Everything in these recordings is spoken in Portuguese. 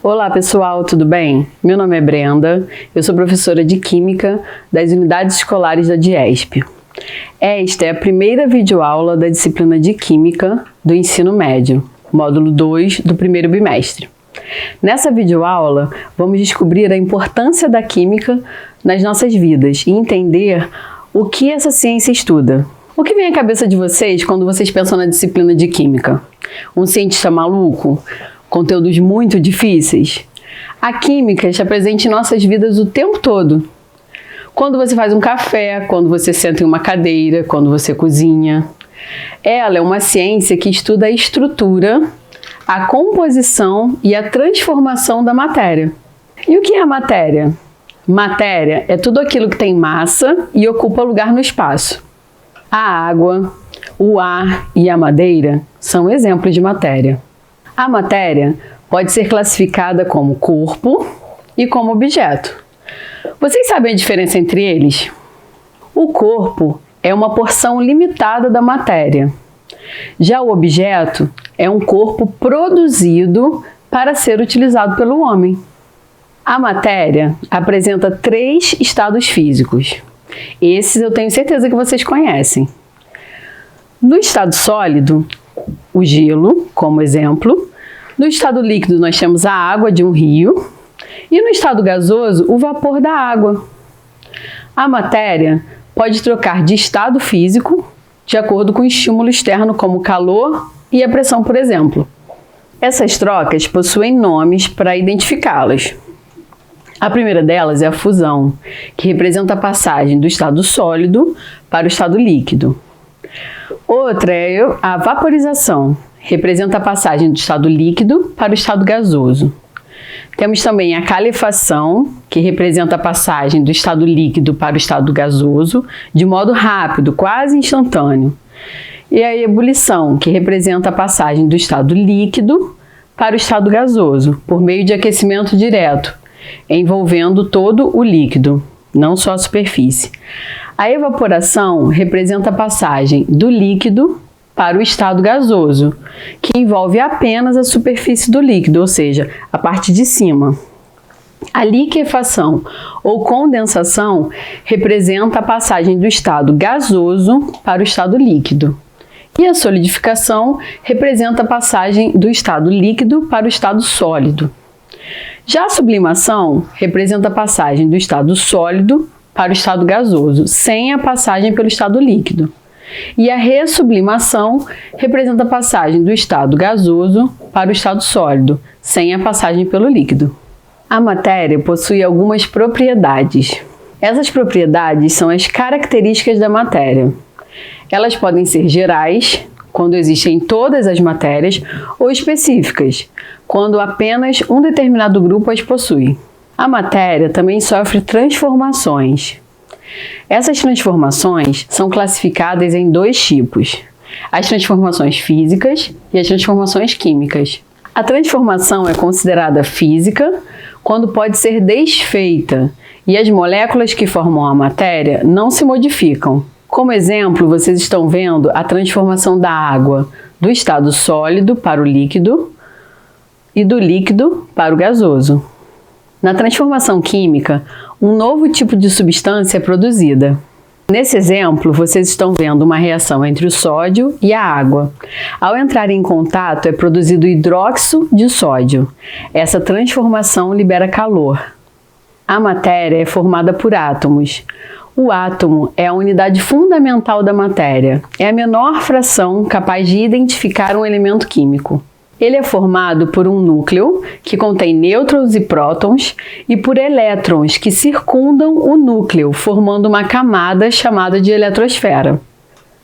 Olá pessoal, tudo bem? Meu nome é Brenda, eu sou professora de Química das Unidades Escolares da DIESP. Esta é a primeira videoaula da disciplina de Química do Ensino Médio, módulo 2 do primeiro bimestre. Nessa videoaula, vamos descobrir a importância da Química nas nossas vidas e entender o que essa ciência estuda. O que vem à cabeça de vocês quando vocês pensam na disciplina de Química? Um cientista maluco? Conteúdos muito difíceis? A Química está presente em nossas vidas o tempo todo. Quando você faz um café, quando você senta em uma cadeira, quando você cozinha. Ela é uma ciência que estuda a estrutura, a composição e a transformação da matéria. E o que é a matéria? Matéria é tudo aquilo que tem massa e ocupa lugar no espaço. A água, o ar e a madeira são exemplos de matéria. A matéria pode ser classificada como corpo e como objeto. Vocês sabem a diferença entre eles? O corpo é uma porção limitada da matéria. Já o objeto é um corpo produzido para ser utilizado pelo homem. A matéria apresenta 3 estados físicos. Esses eu tenho certeza que vocês conhecem. No estado sólido, o gelo, como exemplo. No estado líquido, nós temos a água de um rio. E no estado gasoso, o vapor da água. A matéria pode trocar de estado físico de acordo com o estímulo externo, como o calor e a pressão, por exemplo. Essas trocas possuem nomes para identificá-las. A primeira delas é a fusão, que representa a passagem do estado sólido para o estado líquido. Outra é a vaporização, representa a passagem do estado líquido para o estado gasoso. Temos também a calefação, que representa a passagem do estado líquido para o estado gasoso, de modo rápido, quase instantâneo. E a ebulição, que representa a passagem do estado líquido para o estado gasoso, por meio de aquecimento direto, envolvendo todo o líquido, não só a superfície. A evaporação representa a passagem do líquido para o estado gasoso, que envolve apenas a superfície do líquido, ou seja, a parte de cima. A liquefação ou condensação representa a passagem do estado gasoso para o estado líquido. E a solidificação representa a passagem do estado líquido para o estado sólido. Já a sublimação representa a passagem do estado sólido para o estado gasoso, sem a passagem pelo estado líquido. E a ressublimação representa a passagem do estado gasoso para o estado sólido, sem a passagem pelo líquido. A matéria possui algumas propriedades. Essas propriedades são as características da matéria. Elas podem ser gerais, quando existem todas as matérias, ou específicas, quando apenas um determinado grupo as possui. A matéria também sofre transformações. Essas transformações são classificadas em 2 tipos: as transformações físicas e as transformações químicas. A transformação é considerada física quando pode ser desfeita e as moléculas que formam a matéria não se modificam. Como exemplo, vocês estão vendo a transformação da água do estado sólido para o líquido e do líquido para o gasoso. Na transformação química, um novo tipo de substância é produzida. Nesse exemplo, vocês estão vendo uma reação entre o sódio e a água. Ao entrar em contato, é produzido hidróxido de sódio. Essa transformação libera calor. A matéria é formada por átomos. O átomo é a unidade fundamental da matéria. É a menor fração capaz de identificar um elemento químico. Ele é formado por um núcleo, que contém nêutrons e prótons, e por elétrons, que circundam o núcleo, formando uma camada chamada de eletrosfera.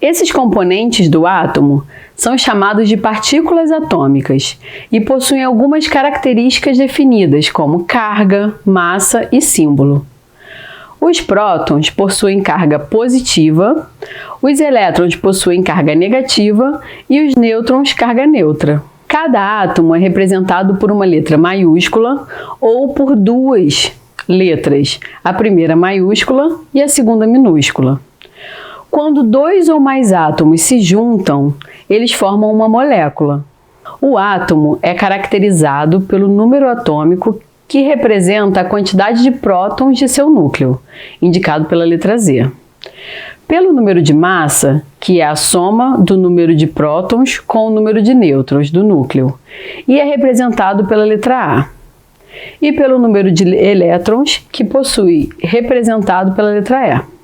Esses componentes do átomo são chamados de partículas atômicas e possuem algumas características definidas, como carga, massa e símbolo. Os prótons possuem carga positiva, os elétrons possuem carga negativa e os nêutrons carga neutra. Cada átomo é representado por uma letra maiúscula ou por 2 letras, a primeira maiúscula e a segunda minúscula. Quando 2 ou mais átomos se juntam, eles formam uma molécula. O átomo é caracterizado pelo número atômico que representa a quantidade de prótons de seu núcleo, indicado pela letra Z. Pelo número de massa, que é a soma do número de prótons com o número de nêutrons do núcleo, e é representado pela letra A. E pelo número de elétrons, que possui, representado pela letra E.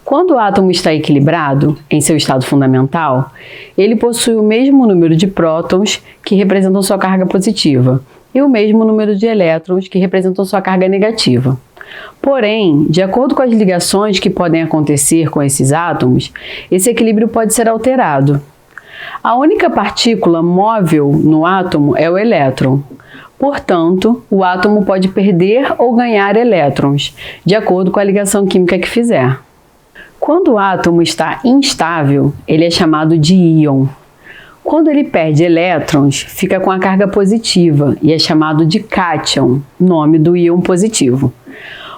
Quando o átomo está equilibrado, em seu estado fundamental, ele possui o mesmo número de prótons, que representam sua carga positiva, e o mesmo número de elétrons, que representam sua carga negativa. Porém, de acordo com as ligações que podem acontecer com esses átomos, esse equilíbrio pode ser alterado. A única partícula móvel no átomo é o elétron. Portanto, o átomo pode perder ou ganhar elétrons, de acordo com a ligação química que fizer. Quando o átomo está instável, ele é chamado de íon. Quando ele perde elétrons, fica com a carga positiva e é chamado de cátion, nome do íon positivo.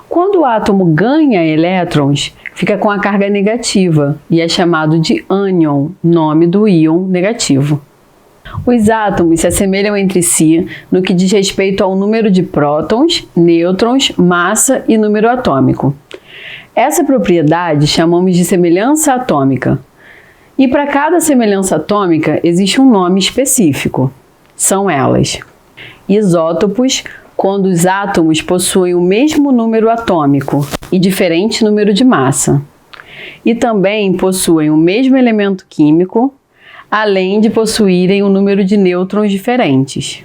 Quando o átomo ganha elétrons, fica com a carga negativa e é chamado de ânion, nome do íon negativo. Os átomos se assemelham entre si no que diz respeito ao número de prótons, nêutrons, massa e número atômico. Essa propriedade chamamos de semelhança atômica. E para cada semelhança atômica existe um nome específico. São elas: isótopos, quando os átomos possuem o mesmo número atômico e diferente número de massa. E também possuem o mesmo elemento químico, além de possuírem um número de nêutrons diferentes.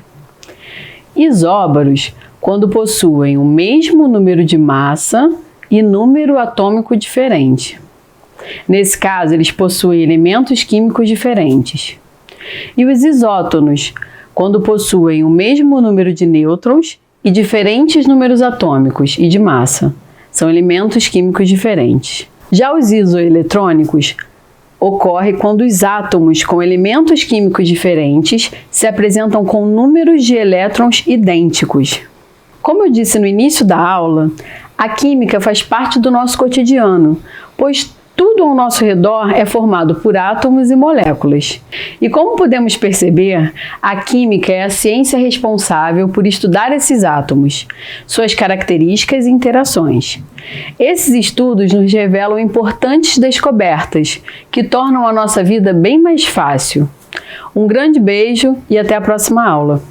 Isóbaros, quando possuem o mesmo número de massa e número atômico diferente. Nesse caso, eles possuem elementos químicos diferentes. E os isótonos, quando possuem o mesmo número de nêutrons e diferentes números atômicos e de massa. São elementos químicos diferentes. Já os isoeletrônicos ocorre quando os átomos com elementos químicos diferentes se apresentam com números de elétrons idênticos. Como eu disse no início da aula, a química faz parte do nosso cotidiano, pois tudo ao nosso redor é formado por átomos e moléculas. E como podemos perceber, a química é a ciência responsável por estudar esses átomos, suas características e interações. Esses estudos nos revelam importantes descobertas que tornam a nossa vida bem mais fácil. Um grande beijo e até a próxima aula!